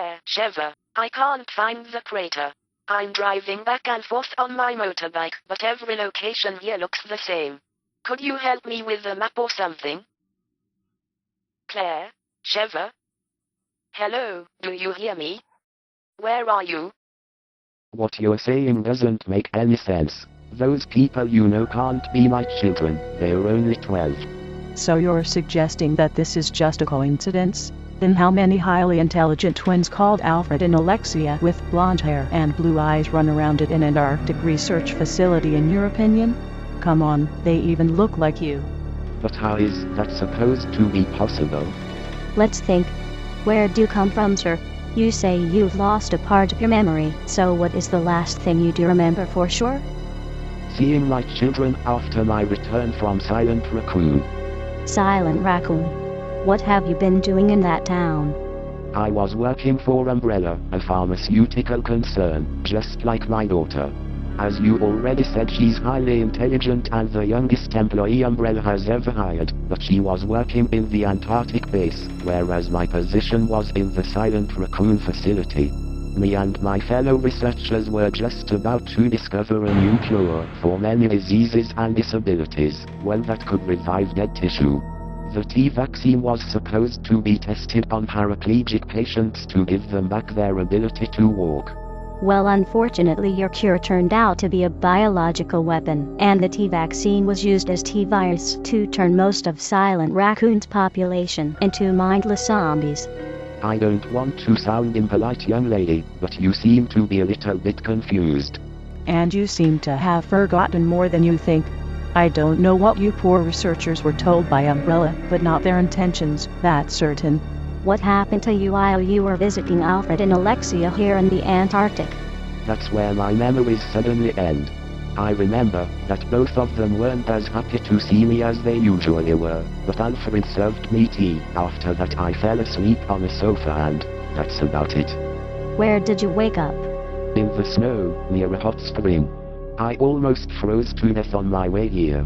Claire, Sheva, I can't find the crater. I'm driving back and forth on my motorbike, but every location here looks the same. Could you help me with a map or something? Claire, Sheva? Hello, do you hear me? Where are you? What you're saying doesn't make any sense. Those people you know can't be my children, they're only 12. So you're suggesting that this is just a coincidence? Then how many highly intelligent twins called Alfred and Alexia with blonde hair and blue eyes run around at an Antarctic research facility in your opinion? Come on, they even look like you. But how is that supposed to be possible? Let's think. Where'd you come from, sir? You say you've lost a part of your memory, so what is the last thing you do remember for sure? Seeing my children after my return from Silent Raccoon. Silent Raccoon. What have you been doing in that town? I was working for Umbrella, a pharmaceutical concern, just like my daughter. As you already said, she's highly intelligent and the youngest employee Umbrella has ever hired, but she was working in the Antarctic base, whereas my position was in the Silent Raccoon facility. Me and my fellow researchers were just about to discover a new cure for many diseases and disabilities, one that could revive dead tissue. The T vaccine was supposed to be tested on paraplegic patients to give them back their ability to walk. Well, unfortunately your cure turned out to be a biological weapon, and the T vaccine was used as T-virus to turn most of Silent Raccoon's population into mindless zombies. I don't want to sound impolite, young lady, but you seem to be a little bit confused. And you seem to have forgotten more than you think. I don't know what you poor researchers were told by Umbrella, but not their intentions, that's certain. What happened to you while you were visiting Alfred and Alexia here in the Antarctic? That's where my memories suddenly end. I remember that both of them weren't as happy to see me as they usually were, but Alfred served me tea. After that I fell asleep on a sofa and that's about it. Where did you wake up? In the snow, near a hot spring. I almost froze to death on my way here.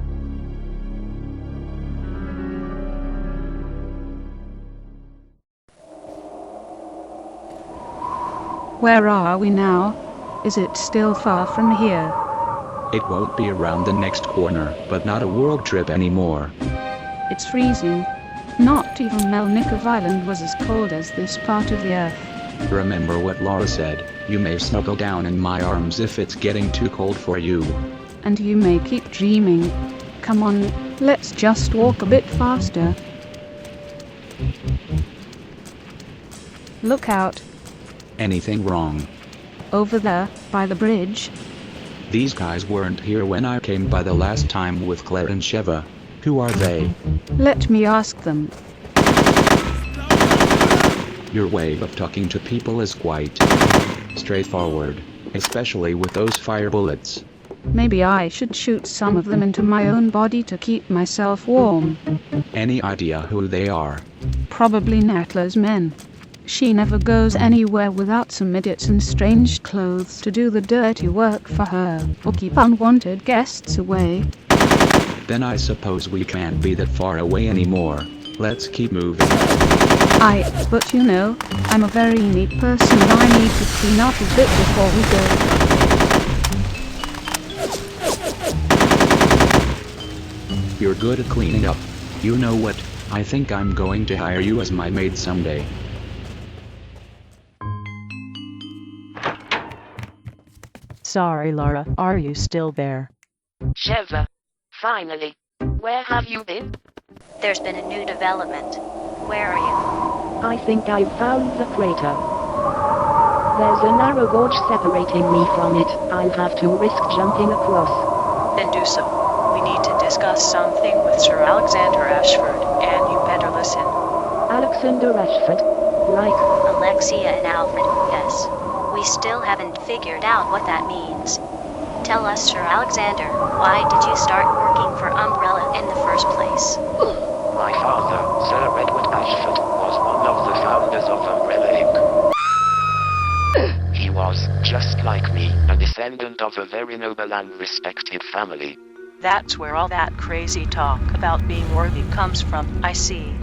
Where are we now? Is it still far from here? It won't be around the next corner, but not a world trip anymore. It's freezing. Not even Melnikov Island was as cold as this part of the earth. Remember what Laura said, you may snuggle down in my arms if it's getting too cold for you. And you may keep dreaming. Come on, let's just walk a bit faster. Look out. Anything wrong? Over there, by the bridge. These guys weren't here when I came by the last time with Claire and Sheva. Who are they? Let me ask them. Your way of talking to people is quite straightforward, especially with those fire bullets. Maybe I should shoot some of them into my own body to keep myself warm. Any idea who they are? Probably Natla's men. She never goes anywhere without some idiots in strange clothes to do the dirty work for her, or keep unwanted guests away. Then I suppose we can't be that far away anymore. Let's keep moving. But you know, I'm a very neat person and I need to clean up a bit before we go. You're good at cleaning up. You know what? I think I'm going to hire you as my maid someday. Sorry, Laura, are you still there? Sheva. Finally. Where have you been? There's been a new development. Where are you? I think I've found the crater. There's a narrow gorge separating me from it. I'll have to risk jumping across. Then do so. We need to discuss something with Sir Alexander Ashford, and you better listen. Alexander Ashford? Like Alexia and Alfred, yes. We still haven't figured out what that means. Tell us, Sir Alexander, why did you start working for Umbrella in the first place? My father, Sir Edward Ashford, was one of the founders of Umbrella Inc. He was, just like me, a descendant of a very noble and respected family. That's where all that crazy talk about being worthy comes from, I see.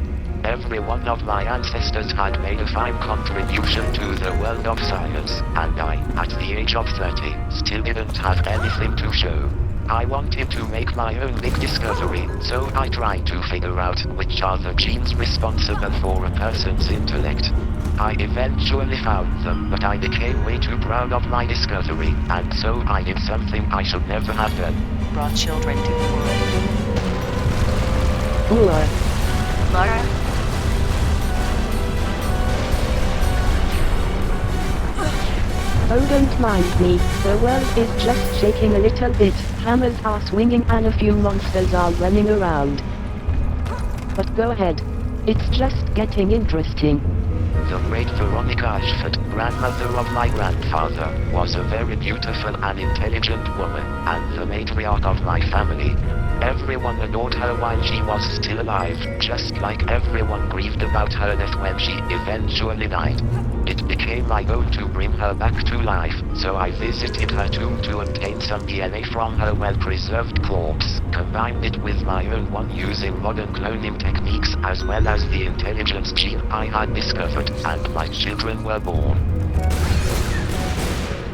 Every one of my ancestors had made a fine contribution to the world of science, and I, at the age of 30, still didn't have anything to show. I wanted to make my own big discovery, so I tried to figure out which are the genes responsible for a person's intellect. I eventually found them, but I became way too proud of my discovery, and so I did something I should never have done. Brought children to the world. Laura. Laura? Oh, don't mind me, the world is just shaking a little bit, hammers are swinging and a few monsters are running around. But go ahead. It's just getting interesting. The great Veronica Ashford, grandmother of my grandfather, was a very beautiful and intelligent woman, and the matriarch of my family. Everyone adored her while she was still alive, just like everyone grieved about her death when she eventually died. It became my goal to bring her back to life, so I visited her tomb to obtain some DNA from her well-preserved corpse, combined it with my own one using modern cloning techniques as well as the intelligence gene I had discovered, and my children were born.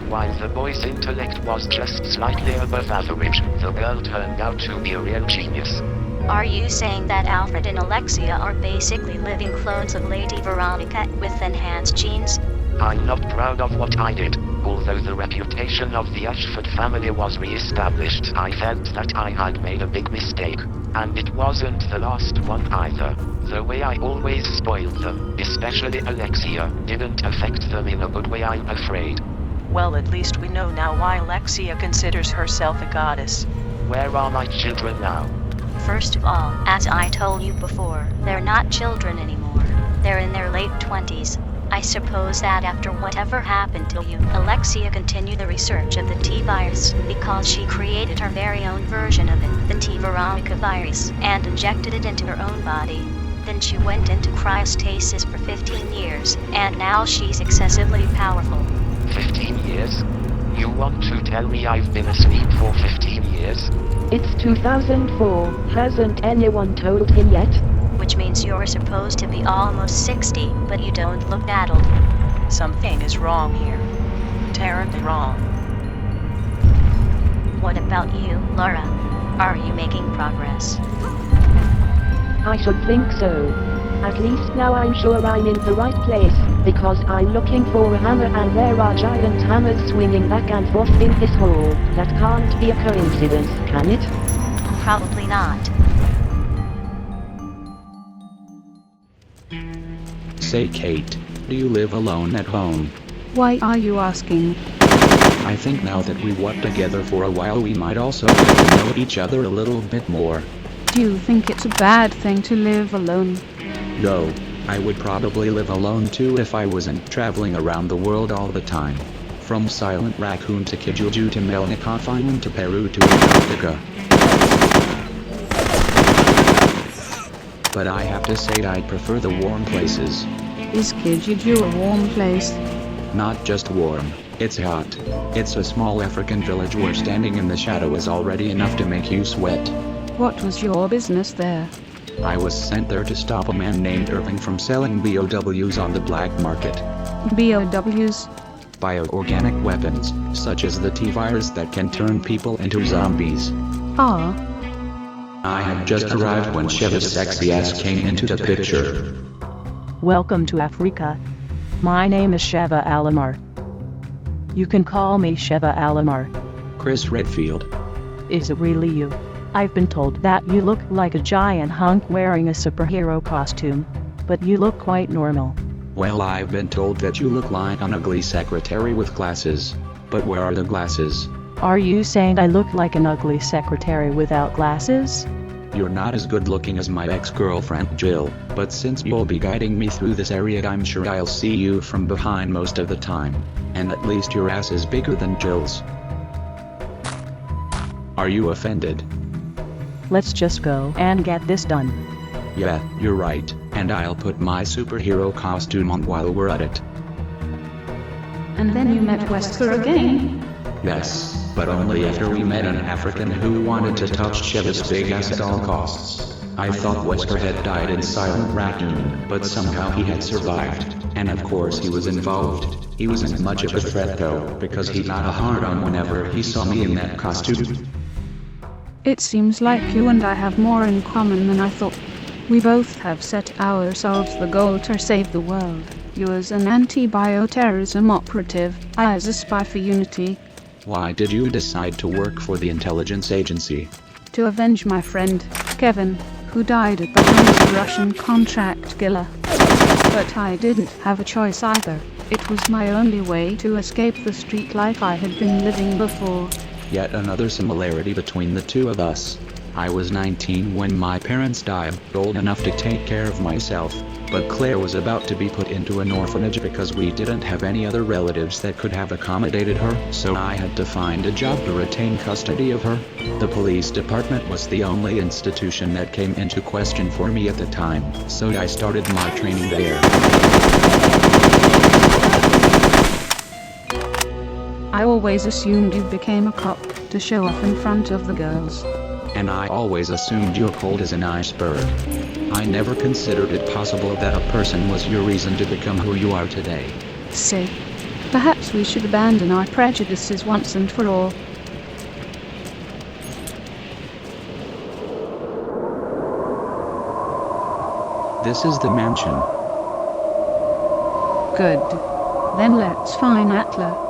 While the boy's intellect was just slightly above average, the girl turned out to be a real genius. Are you saying that Alfred and Alexia are basically living clones of Lady Veronica with enhanced genes? I'm not proud of what I did. Although the reputation of the Ashford family was re-established, I felt that I had made a big mistake. And it wasn't the last one either. The way I always spoiled them, especially Alexia, didn't affect them in a good way, I'm afraid. Well, at least we know now why Alexia considers herself a goddess. Where are my children now? First of all, as I told you before, they're not children anymore. They're in their late 20s. I suppose that after whatever happened to you, Alexia continued the research of the T-virus, because she created her very own version of it, the T-Veronica virus, and injected it into her own body. Then she went into cryostasis for 15 years, and now she's excessively powerful. 15 years? You want to tell me I've been asleep for 15 years? It's 2004, hasn't anyone told him yet? Which means you're supposed to be almost 60, but you don't look that old. Something is wrong here. Terribly wrong. What about you, Laura? Are you making progress? I should think so. At least now I'm sure I'm in the right place, because I'm looking for a hammer and there are giant hammers swinging back and forth in this hall. That can't be a coincidence, can it? Probably not. Say, Kate, do you live alone at home? Why are you asking? I think now that we've worked together for a while, we might also get to know each other a little bit more. Do you think it's a bad thing to live alone? No, I would probably live alone too if I wasn't traveling around the world all the time. From Silent Raccoon to Kijuju to Melnikov Island to Peru to Antarctica. But I have to say I prefer the warm places. Is Kijuju a warm place? Not just warm, it's hot. It's a small African village where standing in the shadow is already enough to make you sweat. What was your business there? I was sent there to stop a man named Irving from selling BOWs on the black market. BOWs? Bioorganic weapons, such as the T-virus that can turn people into zombies. Ah. I had just arrived when Sheva's sexy ass came into the picture. Welcome to Africa. My name is Sheva Alamar. You can call me Sheva Alamar. Chris Redfield. Is it really you? I've been told that you look like a giant hunk wearing a superhero costume, but you look quite normal. Well, I've been told that you look like an ugly secretary with glasses. But where are the glasses? Are you saying I look like an ugly secretary without glasses? You're not as good looking as my ex-girlfriend Jill, but since you'll be guiding me through this area, I'm sure I'll see you from behind most of the time. And at least your ass is bigger than Jill's. Are you offended? Let's just go and get this done. Yeah, you're right, and I'll put my superhero costume on while we're at it. And then you met Wesker again? Yes, but only after we met an African who wanted to touch Sheva's big ass at all costs. I thought Wesker had died in Silent Raccoon, but somehow he had survived. And of course he was involved. He wasn't much of a threat though, because he got a hard-on whenever he saw me in that costume. It seems like you and I have more in common than I thought. We both have set ourselves the goal to save the world. You as an anti-bioterrorism operative, I as a spy for Unity. Why did you decide to work for the intelligence agency? To avenge my friend, Kevin, who died at the hands of a Russian contract killer. But I didn't have a choice either. It was my only way to escape the street life I had been living before. Yet another similarity between the two of us. I was 19 when my parents died, old enough to take care of myself. But Claire was about to be put into an orphanage because we didn't have any other relatives that could have accommodated her, so I had to find a job to retain custody of her. The police department was the only institution that came into question for me at the time, so I started my training there. I always assumed you became a cop to show off in front of the girls. And I always assumed you're cold as an iceberg. I never considered it possible that a person was your reason to become who you are today. Say, perhaps we should abandon our prejudices once and for all. This is the mansion. Good. Then let's find Atla.